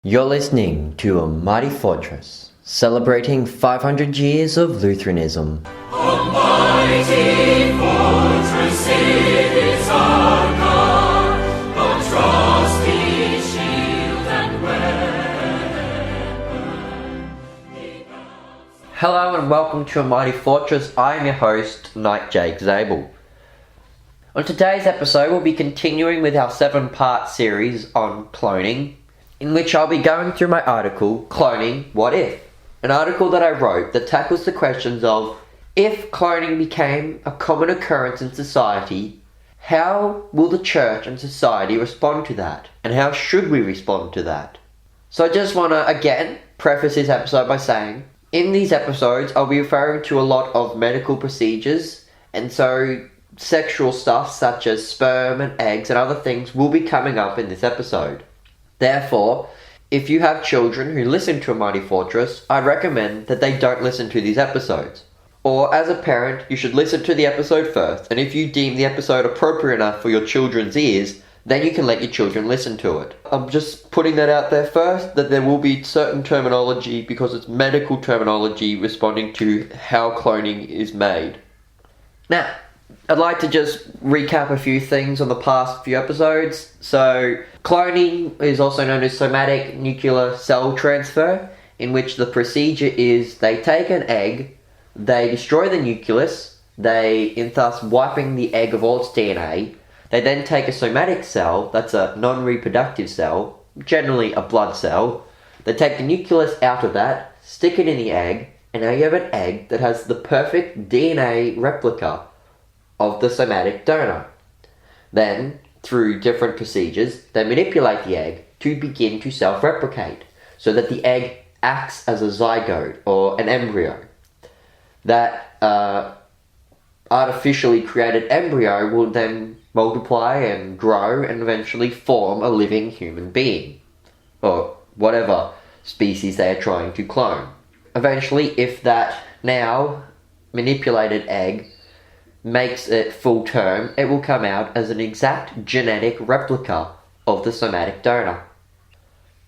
You're listening to A Mighty Fortress, celebrating 500 years of Lutheranism. A mighty fortress it is our God, a trusty shield and weapon. Hello and welcome to A Mighty Fortress. I am your host, Knight Jake Zabel. On today's episode, we'll be continuing with our 7-part series on cloning, in which I'll be going through my article, Cloning, What If? An article that I wrote that tackles the questions of, if cloning became a common occurrence in society, how will the church and society respond to that? And how should we respond to that? So I just want to, again, preface this episode by saying, in these episodes, I'll be referring to a lot of medical procedures, and so sexual stuff such as sperm and eggs and other things will be coming up in this episode. Therefore, if you have children who listen to A Mighty Fortress, I recommend that they don't listen to these episodes. Or, as a parent, you should listen to the episode first, and if you deem the episode appropriate enough for your children's ears, then you can let your children listen to it. I'm just putting that out there first, that there will be certain terminology, because it's medical terminology responding to how cloning is made. Now, I'd like to just recap a few things on the past few episodes. So, cloning is also known as somatic nuclear cell transfer, in which the procedure is they take an egg, they destroy the nucleus, in thus wiping the egg of all its DNA. They then take a somatic cell, that's a non-reproductive cell, generally a blood cell. They take the nucleus out of that, stick it in the egg, and now you have an egg that has the perfect DNA replica of the somatic donor. Then, through different procedures, they manipulate the egg to begin to self-replicate, so that the egg acts as a zygote, or an embryo. That artificially created embryo will then multiply and grow and eventually form a living human being, or whatever species they are trying to clone. Eventually, if that now manipulated egg makes it full term, it will come out as an exact genetic replica of the somatic donor.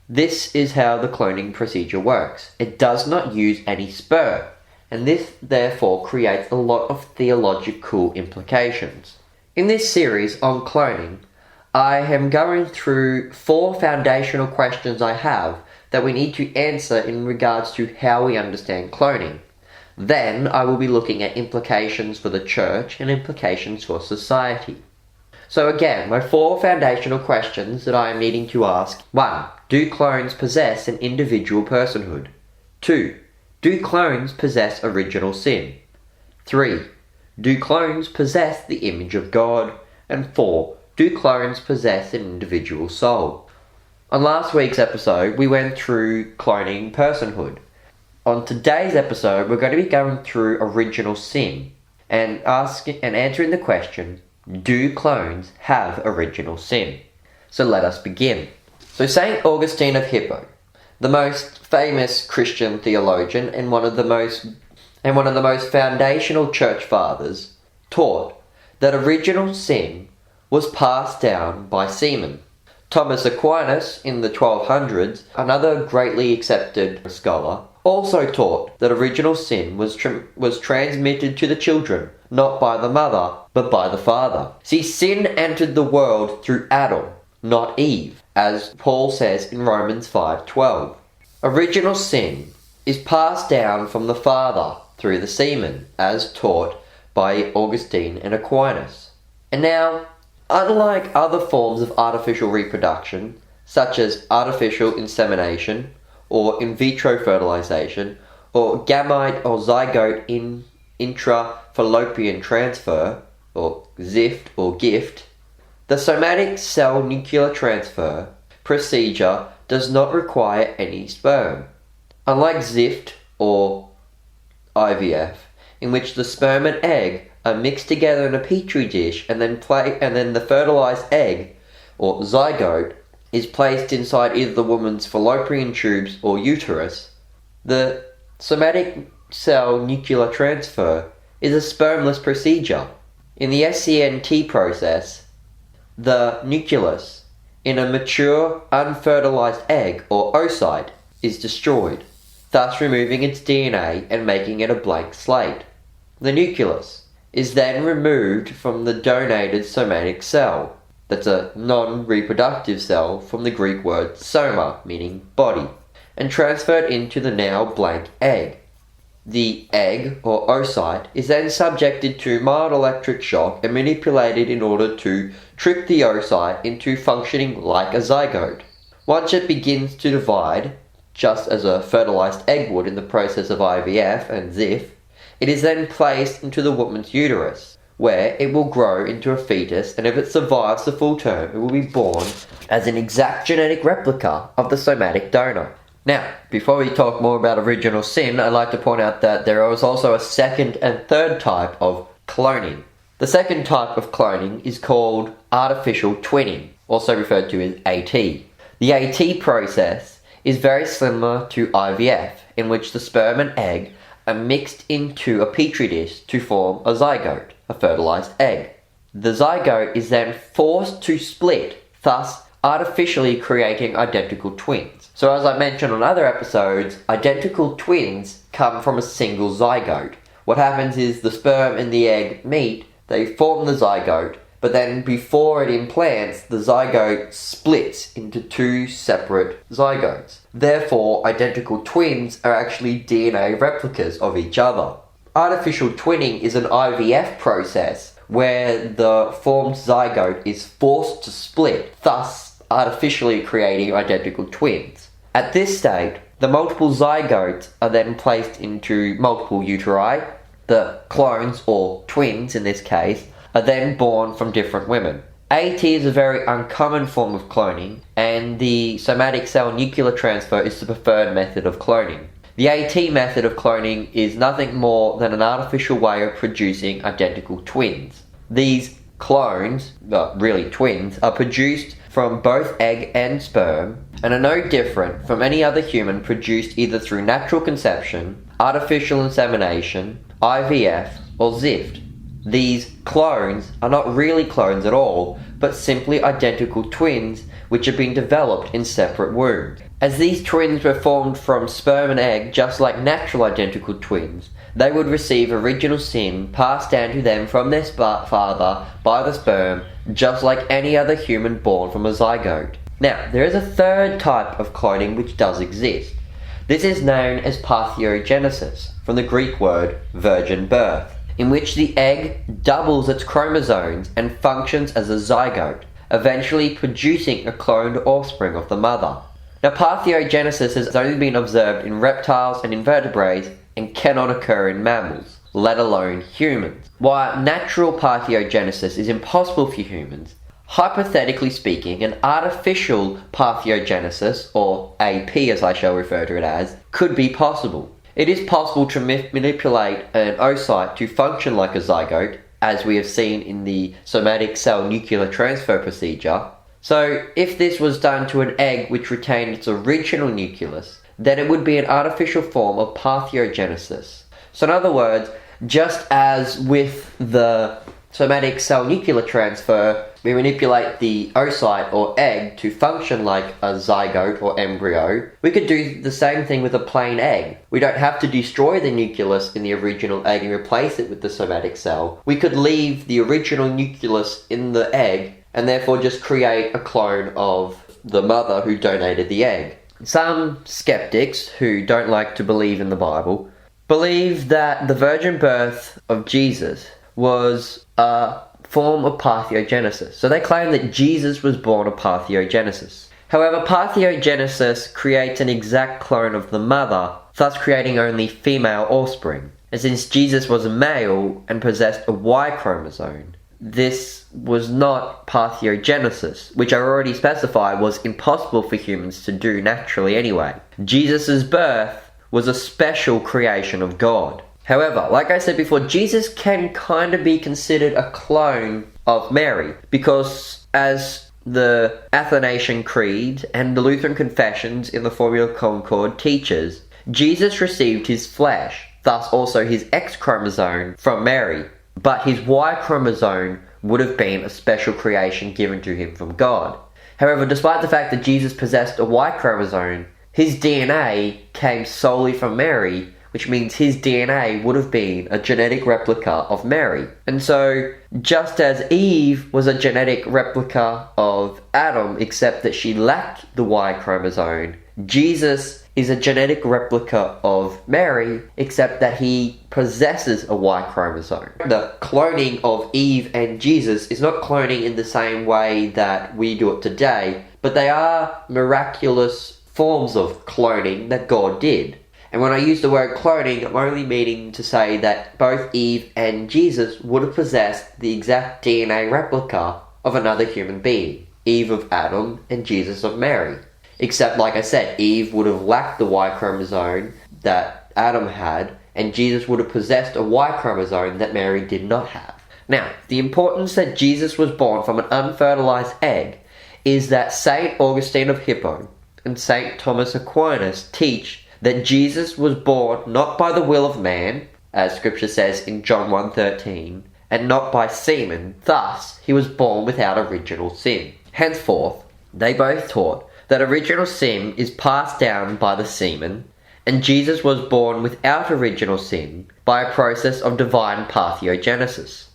This is how the cloning procedure works. It does not use any sperm, and this therefore creates a lot of theological implications. In this series on cloning, I am going through 4 foundational questions I have that we need to answer in regards to how we understand cloning. Then I will be looking at implications for the church and implications for society. So again, my 4 foundational questions that I am needing to ask. 1. Do clones possess an individual personhood? 2. Do clones possess original sin? 3. Do clones possess the image of God? And 4. Do clones possess an individual soul? On last week's episode, we went through cloning personhood. On today's episode, we're going to be going through original sin and answering the question, do clones have original sin? So let us begin. So St. Augustine of Hippo, the most famous Christian theologian and one of the most foundational church fathers, taught that original sin was passed down by semen. Thomas Aquinas in the 1200s, another greatly accepted scholar, also taught that original sin was transmitted to the children, not by the mother, but by the father. See, sin entered the world through Adam, not Eve, as Paul says in Romans 5:12. Original sin is passed down from the father through the semen, as taught by Augustine and Aquinas. And now, unlike other forms of artificial reproduction, such as artificial insemination, or in vitro fertilization, or gamete or zygote in intrafallopian transfer, or ZIFT or GIFT, the somatic cell nuclear transfer procedure does not require any sperm. Unlike ZIFT or IVF, in which the sperm and egg are mixed together in a petri dish and then the fertilized egg, or zygote, is placed inside either the woman's fallopian tubes or uterus, the somatic cell nuclear transfer is a spermless procedure. In the SCNT process, the nucleus in a mature, unfertilized egg or oocyte is destroyed, thus removing its DNA and making it a blank slate. The nucleus is then removed from the donated somatic cell. That's a non-reproductive cell from the Greek word soma, meaning body, and transferred into the now blank egg. The egg, or oocyte, is then subjected to mild electric shock and manipulated in order to trick the oocyte into functioning like a zygote. Once it begins to divide, just as a fertilized egg would in the process of IVF and ZIF, it is then placed into the woman's uterus, where it will grow into a fetus, and if it survives the full term, it will be born as an exact genetic replica of the somatic donor. Now, before we talk more about original sin, I'd like to point out that there is also a second and third type of cloning. The second type of cloning is called artificial twinning, also referred to as AT. The AT process is very similar to IVF, in which the sperm and egg are mixed into a petri dish to form a zygote, a fertilized egg. The zygote is then forced to split, thus artificially creating identical twins. So as I mentioned on other episodes, identical twins come from a single zygote. What happens is the sperm and the egg meet, they form the zygote, but then before it implants, the zygote splits into two separate zygotes. Therefore, identical twins are actually DNA replicas of each other. Artificial twinning is an IVF process where the formed zygote is forced to split, thus artificially creating identical twins. At this stage, the multiple zygotes are then placed into multiple uteri. The clones, or twins in this case, are then born from different women. AT is a very uncommon form of cloning, and the somatic cell nuclear transfer is the preferred method of cloning. The AT method of cloning is nothing more than an artificial way of producing identical twins. These clones, really twins, are produced from both egg and sperm and are no different from any other human produced either through natural conception, artificial insemination, IVF, or ZIFT. These clones are not really clones at all, but simply identical twins which have been developed in separate wombs. As these twins were formed from sperm and egg just like natural identical twins, they would receive original sin passed down to them from their father by the sperm, just like any other human born from a zygote. Now, there is a third type of cloning which does exist. This is known as parthenogenesis, from the Greek word virgin birth, in which the egg doubles its chromosomes and functions as a zygote, eventually producing a cloned offspring of the mother. Now, parthenogenesis has only been observed in reptiles and invertebrates and cannot occur in mammals, let alone humans. While natural parthenogenesis is impossible for humans, hypothetically speaking, an artificial parthenogenesis, or AP as I shall refer to it as, could be possible. It is possible to manipulate an oocyte to function like a zygote, as we have seen in the somatic cell nuclear transfer procedure. So, if this was done to an egg which retained its original nucleus, then it would be an artificial form of parthenogenesis. So in other words, just as with the somatic cell nuclear transfer, we manipulate the oocyte or egg to function like a zygote or embryo, we could do the same thing with a plain egg. We don't have to destroy the nucleus in the original egg and replace it with the somatic cell. We could leave the original nucleus in the egg and therefore just create a clone of the mother who donated the egg. Some skeptics, who don't like to believe in the Bible, believe that the virgin birth of Jesus was a form of parthenogenesis. So they claim that Jesus was born of parthenogenesis. However, parthenogenesis creates an exact clone of the mother, thus creating only female offspring. And since Jesus was a male and possessed a Y chromosome, this was not parthenogenesis, which I already specified was impossible for humans to do naturally anyway. Jesus' birth was a special creation of God. However, like I said before, Jesus can kind of be considered a clone of Mary, because as the Athanasian Creed and the Lutheran Confessions in the Formula Concord teaches, Jesus received his flesh, thus also his X chromosome, from Mary. But his Y chromosome would have been a special creation given to him from God. However, despite the fact that Jesus possessed a Y chromosome, his DNA came solely from Mary, which means his DNA would have been a genetic replica of Mary. And so, just as Eve was a genetic replica of Adam, except that she lacked the Y chromosome, Jesus is a genetic replica of Mary, except that he possesses a Y chromosome. The cloning of Eve and Jesus is not cloning in the same way that we do it today, but they are miraculous forms of cloning that God did. And when I use the word cloning, I'm only meaning to say that both Eve and Jesus would have possessed the exact DNA replica of another human being. Eve of Adam and Jesus of Mary. Except, like I said, Eve would have lacked the Y chromosome that Adam had, and Jesus would have possessed a Y chromosome that Mary did not have. Now, the importance that Jesus was born from an unfertilized egg is that St. Augustine of Hippo and St. Thomas Aquinas teach that Jesus was born not by the will of man, as scripture says in John 1:13, and not by semen. Thus, he was born without original sin. Henceforth, they both taught that original sin is passed down by the semen, and Jesus was born without original sin by a process of divine parthenogenesis.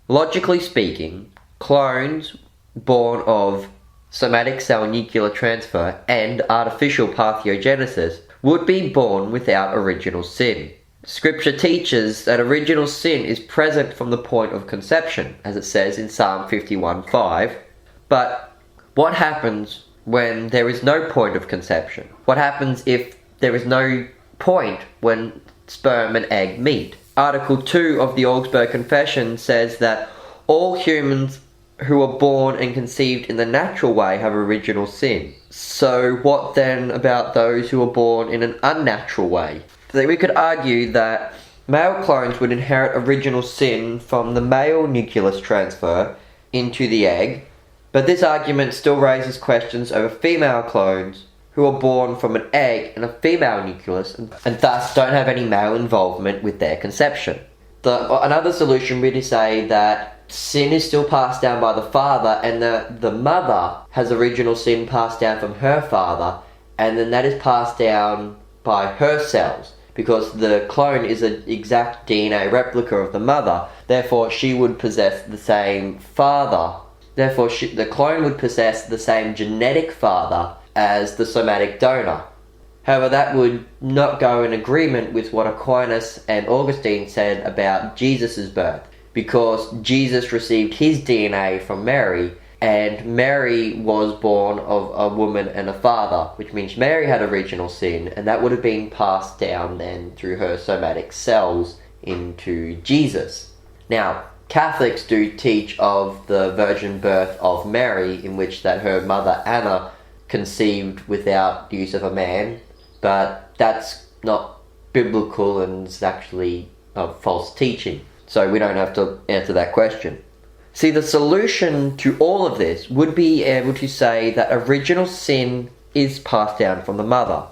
Logically speaking, clones born of somatic cell nuclear transfer and artificial parthenogenesis would be born without original sin. Scripture teaches that original sin is present from the point of conception, as it says in Psalm 51:5. But what happens when there is no point of conception? What happens if there is no point when sperm and egg meet? Article 2 of the Augsburg Confession says that all humans who are born and conceived in the natural way have original sin. So what then about those who are born in an unnatural way? So we could argue that male clones would inherit original sin from the male nucleus transfer into the egg, but this argument still raises questions over female clones who are born from an egg and a female nucleus and thus don't have any male involvement with their conception. Another solution would be to say that sin is still passed down by the father, and the mother has original sin passed down from her father, and then that is passed down by her cells, because the clone is an exact DNA replica of the mother. Therefore, she would possess the same father. Therefore, the clone would possess the same genetic father as the somatic donor. However, that would not go in agreement with what Aquinas and Augustine said about Jesus' birth, because Jesus received his DNA from Mary, and Mary was born of a woman and a father, which means Mary had original sin, and that would have been passed down then through her somatic cells into Jesus. Now, Catholics do teach of the virgin birth of Mary, in which that her mother Anna conceived without the use of a man, but that's not biblical and is actually a false teaching. So we don't have to answer that question. See, the solution to all of this would be able to say that original sin is passed down from the mother.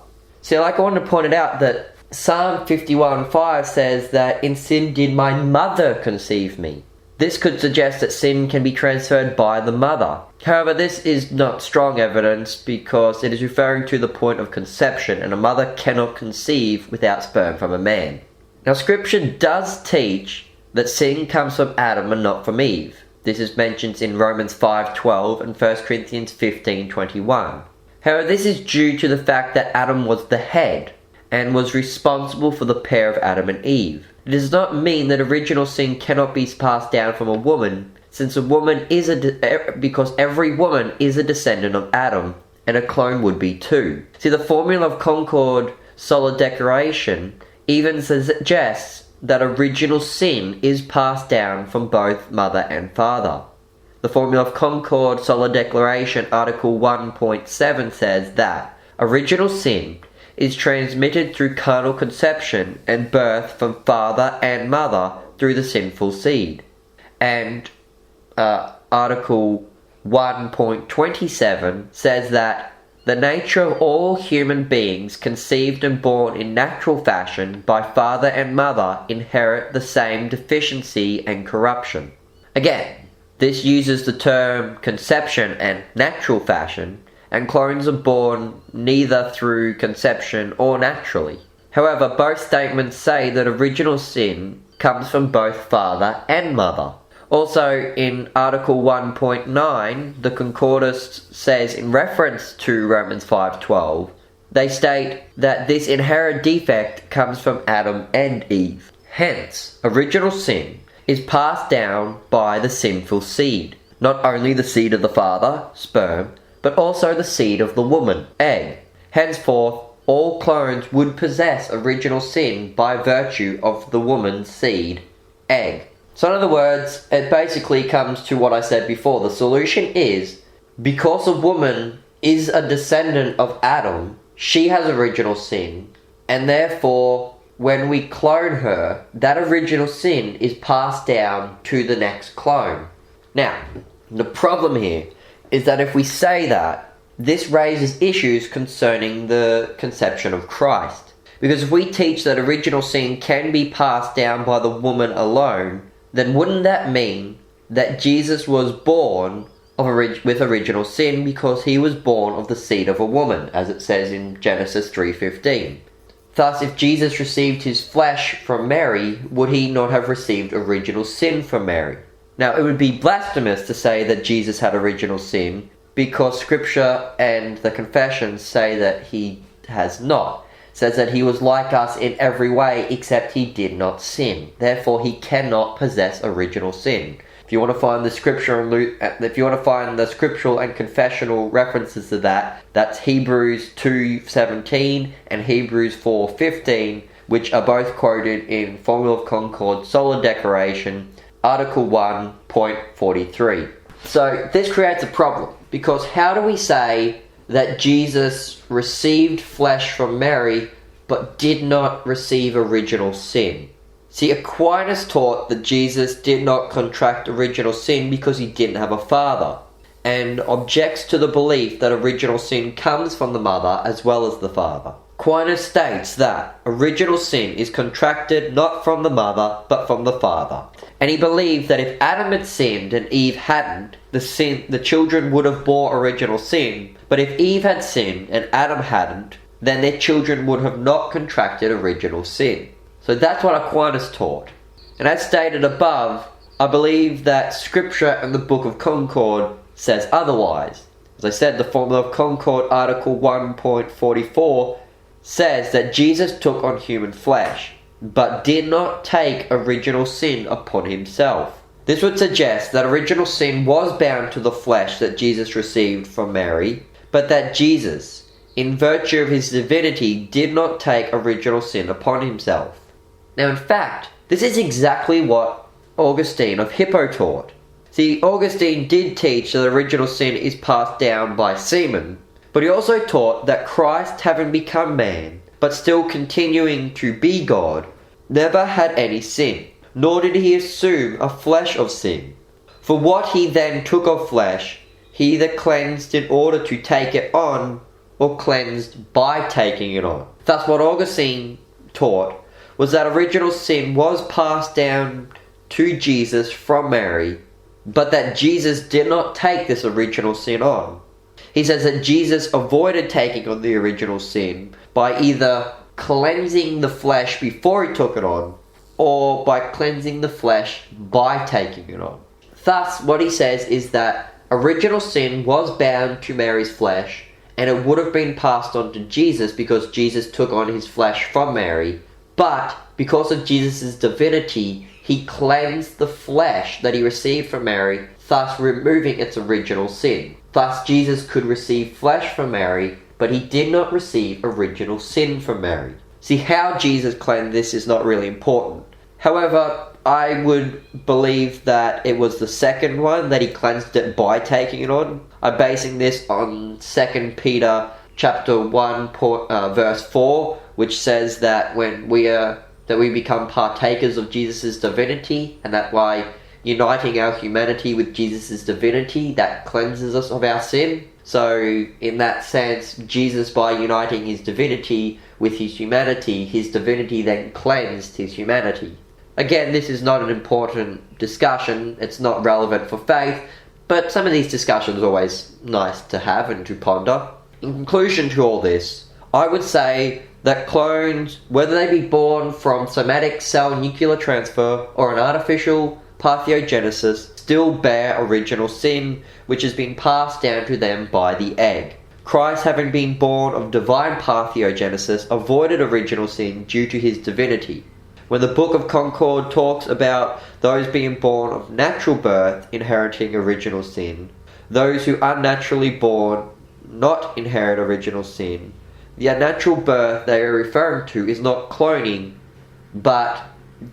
See, like I wanted to point it out that Psalm 51:5 says that in sin did my mother conceive me. This could suggest that sin can be transferred by the mother. However, this is not strong evidence because it is referring to the point of conception, and a mother cannot conceive without sperm from a man. Now, scripture does teach that sin comes from Adam and not from Eve. This is mentioned in Romans 5:12 and 1 Corinthians 15:21. However, this is due to the fact that Adam was the head and was responsible for the pair of Adam and Eve. It does not mean that original sin cannot be passed down from a woman, since a woman is because every woman is a descendant of Adam, and a clone would be too. See, the Formula of Concord Sola Declaration even suggests that original sin is passed down from both mother and father. The Formula of Concord Sola Declaration Article 1.7 says that original sin is transmitted through carnal conception and birth from father and mother through the sinful seed. And Article 1.27 says that the nature of all human beings conceived and born in natural fashion by father and mother inherit the same deficiency and corruption. Again, This uses the term conception and natural fashion, and clones are born neither through conception or naturally. However, both statements say that original sin comes from both father and mother. Also, in Article 1.9, the Concordist says in reference to Romans 5:12, they state that this inherent defect comes from Adam and Eve. Hence, original sin is passed down by the sinful seed. Not only the seed of the father, sperm, but also the seed of the woman, egg. Henceforth, all clones would possess original sin by virtue of the woman's seed, egg. So in other words, it basically comes to what I said before. The solution is, because a woman is a descendant of Adam, she has original sin, and therefore, when we clone her, that original sin is passed down to the next clone. Now, the problem here is that if we say that, this raises issues concerning the conception of Christ. Because if we teach that original sin can be passed down by the woman alone, then wouldn't that mean that Jesus was born with original sin because he was born of the seed of a woman, as it says in Genesis 3:15? Thus, if Jesus received his flesh from Mary, would he not have received original sin from Mary? Now, it would be blasphemous to say that Jesus had original sin, because Scripture and the confessions say that he has not. It says that he was like us in every way except he did not sin. Therefore, he cannot possess original sin. If you want to find the scriptural and confessional references to that, that's Hebrews 2:17 and Hebrews 4:15, which are both quoted in Formula of Concord, Sola Declaration, Article 1.43. So this creates a problem, because how do we say that Jesus received flesh from Mary but did not receive original sin? See, Aquinas taught that Jesus did not contract original sin because he didn't have a father, and objects to the belief that original sin comes from the mother as well as the father. Aquinas states that original sin is contracted not from the mother but from the father, and he believed that if Adam had sinned and Eve hadn't, the children would have bore original sin, but if Eve had sinned and Adam hadn't, then their children would have not contracted original sin. So that's what Aquinas taught. And as stated above, I believe that Scripture and the Book of Concord says otherwise. As I said, the Formula of Concord, Article 1.44, says that Jesus took on human flesh, but did not take original sin upon himself. This would suggest that original sin was bound to the flesh that Jesus received from Mary, but that Jesus, in virtue of his divinity, did not take original sin upon himself. Now, in fact, this is exactly what Augustine of Hippo taught. See, Augustine did teach that original sin is passed down by semen, but he also taught that Christ, having become man, but still continuing to be God, never had any sin, nor did he assume a flesh of sin. For what he then took of flesh, he either cleansed in order to take it on, or cleansed by taking it on. Thus, what Augustine taught was that original sin was passed down to Jesus from Mary, but that Jesus did not take this original sin on. He says that Jesus avoided taking on the original sin by either cleansing the flesh before he took it on, or by cleansing the flesh by taking it on. Thus, what he says is that original sin was bound to Mary's flesh, and it would have been passed on to Jesus because Jesus took on his flesh from Mary, but because of Jesus' divinity, he cleansed the flesh that he received from Mary, thus removing its original sin. Thus, Jesus could receive flesh from Mary, but he did not receive original sin from Mary. See, how Jesus cleansed this is not really important. However, I would believe that it was the second one, that he cleansed it by taking it on. I'm basing this on 2 Peter chapter 1, verse 4, which says that when we become partakers of Jesus' divinity, and that by uniting our humanity with Jesus' divinity, that cleanses us of our sin. So, in that sense, Jesus, by uniting his divinity with his humanity, his divinity then cleansed his humanity. Again, this is not an important discussion, it's not relevant for faith, but some of these discussions are always nice to have and to ponder. In conclusion to all this, I would say that clones, whether they be born from somatic cell nuclear transfer or an artificial parthenogenesis, still bear original sin, which has been passed down to them by the egg. Christ, having been born of divine parthenogenesis, avoided original sin due to his divinity. When the Book of Concord talks about those being born of natural birth inheriting original sin, those who are naturally born not inherit original sin, the unnatural birth they are referring to is not cloning, but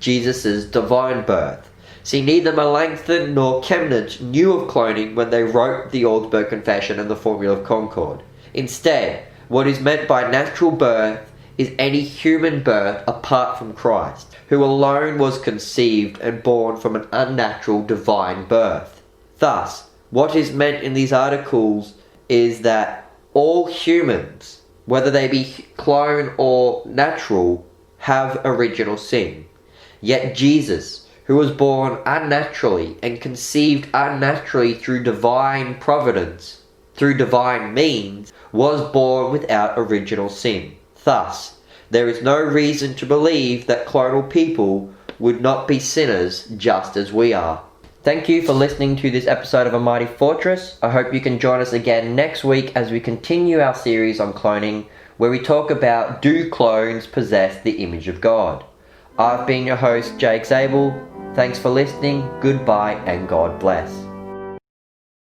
Jesus' divine birth. See, neither Melanchthon nor Chemnitz knew of cloning when they wrote the Augsburg Confession and the Formula of Concord. Instead, what is meant by natural birth is any human birth apart from Christ, who alone was conceived and born from an unnatural divine birth. Thus, what is meant in these articles is that all humans, whether they be clone or natural, have original sin. Yet Jesus, who was born unnaturally and conceived unnaturally through divine providence, through divine means, was born without original sin. Thus, there is no reason to believe that clonal people would not be sinners just as we are. Thank you for listening to this episode of A Mighty Fortress. I hope you can join us again next week as we continue our series on cloning, where we talk about, do clones possess the image of God? I've been your host, Jake Zabel. Thanks for listening, goodbye, and God bless.